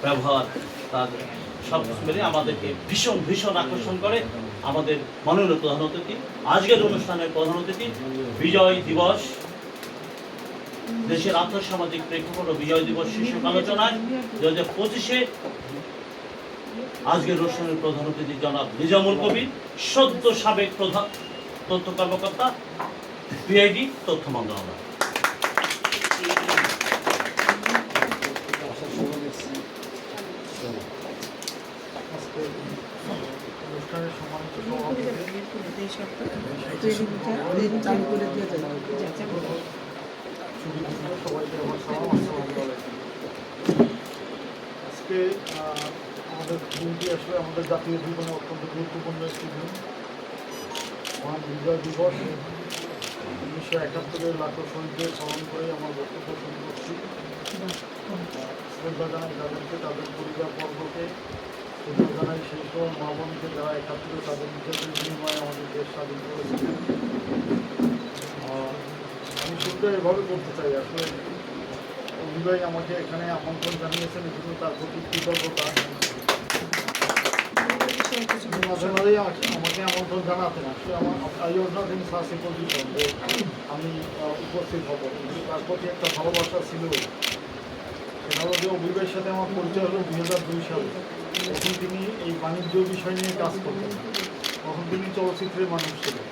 ব্যবহার, তার সব মিলে আমাদেরকে ভীষণ ভীষণ আকর্ষণ করে। আমাদের মাননীয় প্রধান অতিথি, আজকের অনুষ্ঠানের প্রধান অতিথি, বিজয় দিবস, দেশের আন্তঃসামাজিক প্রেক্ষাপট ও বিজয় দিবস শীর্ষক আলোচনায় 2025-এ আজকের অনুষ্ঠানের প্রধান অতিথি জনাব নিজামুল কবির, সদ্য সাবেক প্রধান তথ্য কর্মকর্তা, বিআইডি তথ্য মন্ত্রণালয়। অনুষ্ঠানের সম্মানিত সভাপতি, সবাইকে আমার সালাম, আসসালামু আলাইকুম। আজকে আমাদের দিনটি আসলে আমাদের জাতীয় জীবনে অত্যন্ত গুরুত্বপূর্ণ একটি দিন। মহান বিজয় দিবস 1971-এর লাখো শহীদদের স্মরণ করে আমার বক্তব্য শুরু করছি। শ্রদ্ধা জানাই তাদেরকে, তাদের পরিবার বর্গকে, শ্রদ্ধা জানাই সেই সব মা বোনকে যারা 71-এ তাদের নিজেদের বিনিময়ে আমাদের দেশ স্বাধীন করেছিলেন। আমি শুরুটা এভাবে করতে চাই, আসলে অভিভাই আমাকে এখানে আমন্ত্রণ জানিয়েছেন, এজন্য তার প্রতি কৃতজ্ঞতা। মাঝে মাঝেই আমাকে আমন্ত্রণ জানাতেন, আসলে আমার I was not in such a position যে আমি উপস্থিত হব, কিন্তু তার প্রতি একটা ভালোবাসা ছিল। সেটা হলো যে অভিভাইয়ের সাথে আমার পরিচয় হলো 2002 সালে। তখন তিনি এই বাণিজ্য বিষয় নিয়ে কাজ করতেন, তখন তিনি চলচ্চিত্রের মানুষ ছিলেন।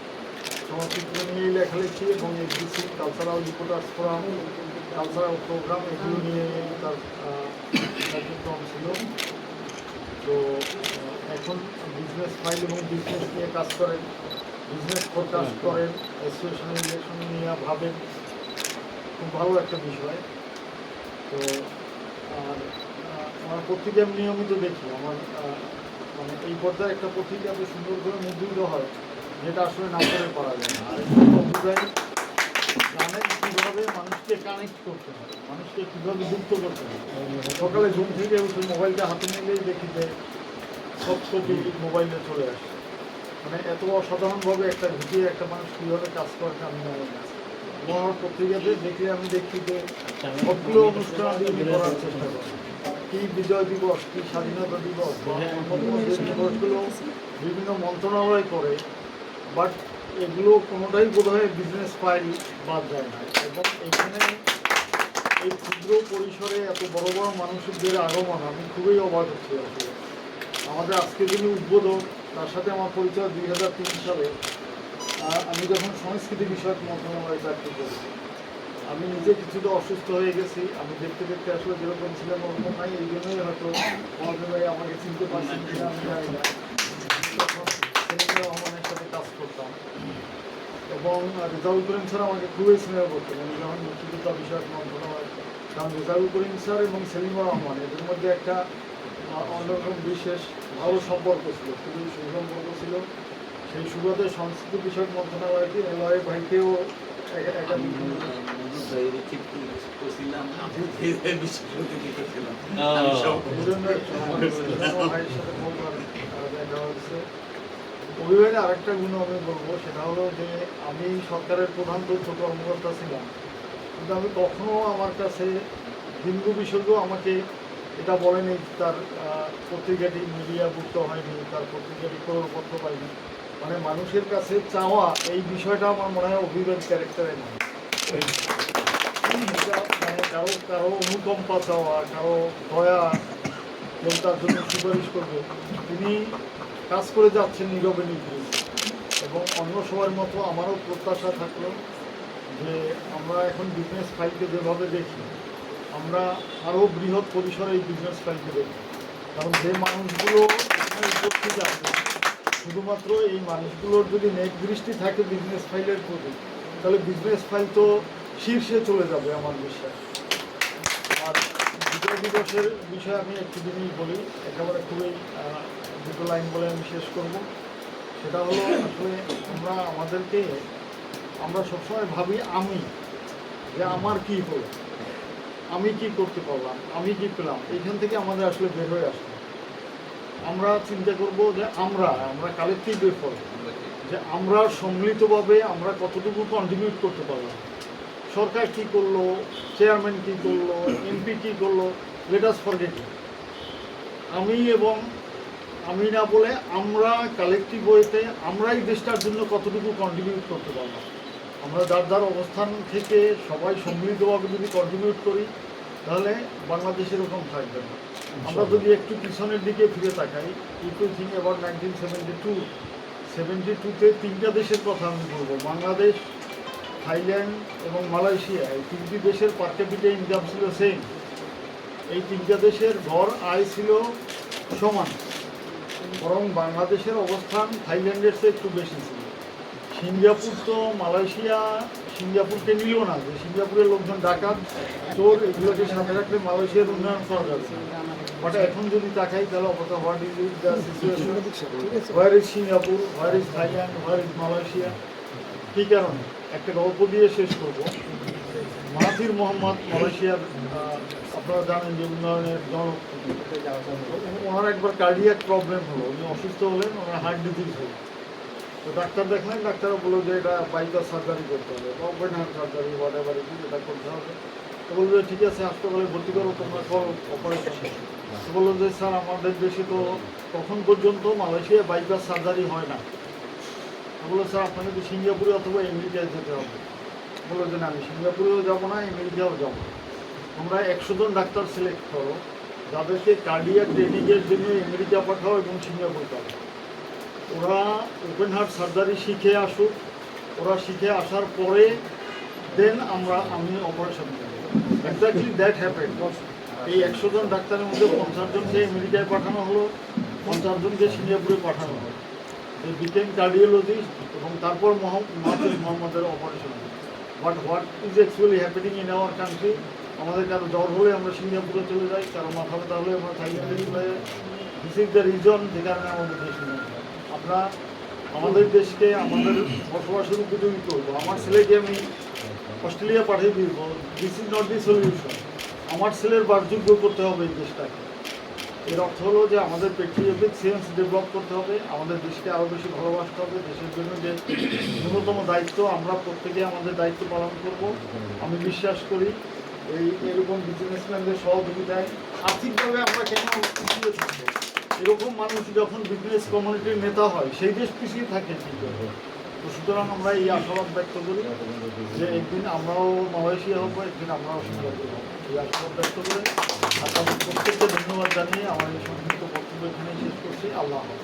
চলচ্চিত্র নিয়ে লেখালেখি এবং FDC, cultural reporters forum, cultural program, এগুলো নিয়ে তার কার্যক্রম ছিল। তো এখন বিজনেস ফাইল এবং বিজনেস নিয়ে কাজ করেন, বিজনেস ফোরকাস্ট করেন, অ্যাসোসিয়েশনের ইলেকশন নিয়ে ভাবেন, খুব ভালো একটা বিষয়। তো আর আমার পত্রিকা আমি নিয়মিত দেখি, আমার মানে এই পর্যায়ে একটা পত্রিকা এত সুন্দর করে মুদ্রিত হয় যেটা আসলে না করে পারা যায় না। আর অভিপ্রায় জানেন কীভাবে মানুষকে কানেক্ট করতে হয়, মানুষকে কীভাবে যুক্ত করতে হয়। সকালে ঘুম থেকে উঠে মোবাইলটা হাতে নিলেই দেখি যে সব ছবি মোবাইলে চলে আসে। মানে এত অসাধারণভাবে একটা ভিডিও একটা মানুষ কীভাবে কাজ করে আমি জানি না। আমার পত্রিকাতে দেখলে আমি দেখি যে সবগুলো অনুষ্ঠান করার চেষ্টা করি। কী বিজয় দিবস, কী স্বাধীনতা দিবস, দিবসগুলো বিভিন্ন মন্ত্রণালয় করে, বাট এগুলো কোনোটাই বোধহয় বিজনেস ফাইল বাদ যায় না। এবং এখানে এই ক্ষুদ্র পরিসরে এত বড় বড় মানুষদের আগমন আমি খুবই অবাক হচ্ছি। আসলে আমাদের আজকে যিনি উদ্বোধক, তার সাথে আমার পরিচয় 2003 সালে। আমি যখন সংস্কৃতি বিষয়ক মন্ত্রণালয়ে চাকরি করি, আমি নিজে কিছুটা অসুস্থ হয়ে গেছি। আমি দেখতে দেখতে আসলে যেরকম ছিলাম ওরকম নাই, এই জন্যই হয়তো মহাজন ভাই আমাকে চিনতে পারছেন কিনা আমি জানি না। সেলিম রহমানের সাথে কাজ করতাম এবং রেজাউল করিম স্যার আমাকে খুবই স্নেহ করতেন। আমি যখন মুক্তিযোদ্ধা বিষয়ক মন্ত্রণালয়, কারণ রেজাউল করিম স্যার এবং সেলিম রহমান এদের মধ্যে একটা অন্যরকম বিশেষ ভালো সম্পর্ক ছিল, খুবই সুসম্পর্ক ছিল। সেই সুবাদে সংস্কৃতি বিষয়ক মন্ত্রণালয়কে এলআই ভাইকেও অভিভাবকের আরেকটা গুণ আমি বলবো, সেটা হলো যে আমি সরকারের প্রধান তথ্য কর্মকর্তা ছিলাম, কিন্তু আমি কখনো আমার কাছে হিন্দু বিসর্গ আমাকে এটা বলেনি তার পত্রিকাটি মিডিয়াভুক্ত হয়নি, তার পত্রিকাটি করপত্র পাইনি। মানে মানুষের কাছে চাওয়া এই বিষয়টা আমার মনে হয় অভিভাবক ক্যারেক্টারে নয়। মানে কারো অনুকম্পা চাওয়া, কারো দয়া, কেউ তার জন্য সুপারিশ করবে, তিনি কাজ করে যাচ্ছেন নীরবে নির্ভীক। এবং অন্য সবার মতো আমারও প্রত্যাশা থাকলো যে আমরা এখন বিজনেস ফাইলকে যেভাবে দেখি, আমরা আরও বৃহৎ পরিসরে এই বিজনেস ফাইলকে দেখি। কারণ যে মানুষগুলো এখানে উপস্থিত আছে, শুধুমাত্র এই মানুষগুলোর যদি নেক দৃষ্টি থাকে বিজনেস ফাইলের প্রতি, তাহলে বিজনেস ফাইল তো শীর্ষে চলে যাবে আমার বিশ্বাস। আর বিজয় দিবসের বিষয়ে আমি একটু জিনিস বলি, একেবারে খুবই দুটো লাইন বলে আমি শেষ করব। সেটা হলো আসলে আমরা সবসময় ভাবি আমি, যে আমার কি হলো, আমি কি করতে পারলাম, আমি কি পেলাম, এইখান থেকে আমাদের আসলে বের হয়ে আসবে। আমরা চিন্তা করব যে আমরা কালেক্টিভ এফোর্ট, যে আমরা সম্মিলিতভাবে আমরা কতটুকু কন্ট্রিবিউট করতে পারলাম। সরকার কী করলো, চেয়ারম্যান কী করলো, এমপি কী করলো, লেট আস ফরগেট ইট। আমি এবং আমি না বলে আমরা কালেকটিভ ওয়েতে আমরাই দেশটার জন্য কতটুকু কন্ট্রিবিউট করতে পারবো। আমরা যার যার অবস্থান থেকে সবাই সম্মিলিতভাবে যদি কন্ট্রিবিউট করি তাহলে বাংলাদেশ এরকম থাকবে না। আমরা যদি একটু পিছনের দিকে ফিরে তাকাই, ইফ ইউ থিঙ্ক অ্যাবাউট 1972-তে তিনটা দেশের কথা আমি বলবো, বাংলাদেশ, থাইল্যান্ড এবং মালয়েশিয়া। এই তিনটি দেশের পার ক্যাপিটা ইনকাম ছিল সেম। এই তিনটা দেশের গড় আয় ছিল সমান, বরং বাংলাদেশের অবস্থান থাইল্যান্ডের চেয়ে একটু বেশি ছিল। সিঙ্গাপুর তো সিঙ্গাপুরকে নিল না, যে সিঙ্গাপুরের লোকজন ডাকাত, চোর, এগুলোকে সাথে রাখলে মালয়েশিয়ার উন্নয়ন করা যাবে। বাট এখন যদি তাকাই তাহলে অবস্থা, what is the situation, where is Singapore, where is Thailand, where is Malaysia. কী কারণে? একটা গল্প দিয়ে শেষ করব। মাহাথির মোহাম্মদ মালয়েশিয়ার, আপনারা জানেন যে উন্নয়নের জনক, ওনার একবার কার্ডিয়াক প্রবলেম হলো, উনি অসুস্থ হলেন, ওনার হার্ট ডিজিজ হলো। তো ডাক্তার দেখলেন, ডাক্তারও বললো যে এটা বাইপাস সার্জারি করতে হবে, open heart surgery, what ever it is, এটা করতে হবে। তো বললো যে ঠিক আছে, হাসপাতালে ভর্তি করো, তোমরা করো অপারেশন। তো বললো যে স্যার আমাদের দেশে তো তখন পর্যন্ত মালয়েশিয়ায় বাইপাস সার্জারি হয় না। বললো স্যার আপনাকে তো সিঙ্গাপুরে অথবা আমেরিকায় যেতে হবে। বললো যে না, আমি সিঙ্গাপুরেও যাবো না, আমেরিকাও যাবো। তোমরা 100 জন ডাক্তার সিলেক্ট করো, যাদেরকে কার্ডিয়াক ট্রেনিংয়ের জন্য আমেরিকা পাঠাও এবং সিঙ্গাপুর পাঠাও। ওরা ওপেন হার্ট সার্জারি শিখে আসুক, ওরা শিখে আসার পরে দেন আমি অপারেশন করব। Exactly that happen. এই 100 জন ডাক্তারের মধ্যে 50 জনকে আমেরিকায় পাঠানো হলো, 50 জনকে সিঙ্গাপুরে পাঠানো হলো। they became cardiologist এবং তারপর মাহাথির মোহাম্মদের অপারেশন হলো। But what is actually happening in our country, আমাদের কারো জ্বর হলে আমরা সিঙ্গাপুরে চলে যাই, কারো মাথা ব্যথা হলে আমরা থাইল্যান্ডে চলে যাই। দিস ইজ দ্য রিজন যে কারণে আমাদের দেশ নেই। আমরা আমাদের দেশকে আমাদের বসবাসের উপযোগী করবো। আমার ছেলেকে আমি অস্ট্রেলিয়া পাঠিয়ে দিব, this is not the solution. আমার ছেলের বাসযোগ্য করতে হবে এই দেশটাকে। এর অর্থ হলো যে আমাদের পেট্রিয়টিক সেন্স ডেভেলপ করতে হবে, আমাদের দেশকে আরও বেশি ভালোবাসতে হবে। দেশের জন্য যে ন্যূনতম দায়িত্ব, আমরা প্রত্যেকে আমাদের দায়িত্ব পালন করব। আমি বিশ্বাস করি এরকম বিজনেসম্যানদের সহযোগিতায় আর্থিকভাবে আমরা কেন পিছিয়ে থাকবো। এরকম মানুষ যখন বিজনেস কমিউনিটির নেতা হয়, সেই দেশ পিছিয়ে থাকে ঠিক। তো সুতরাং আমরা এই আশাবাদ ব্যক্ত করি যে একদিন আমরাও মালয়েশিয়া হবো, একদিন আমরাও সিঙ্গাপুর হবো। এই আশাবাদ ব্যক্ত করে আপনাদের প্রত্যেককে ধন্যবাদ জানিয়ে আমার এই সংক্ষিপ্ত বক্তব্য এখানেই শেষ করছি। আল্লাহ হাফেজ।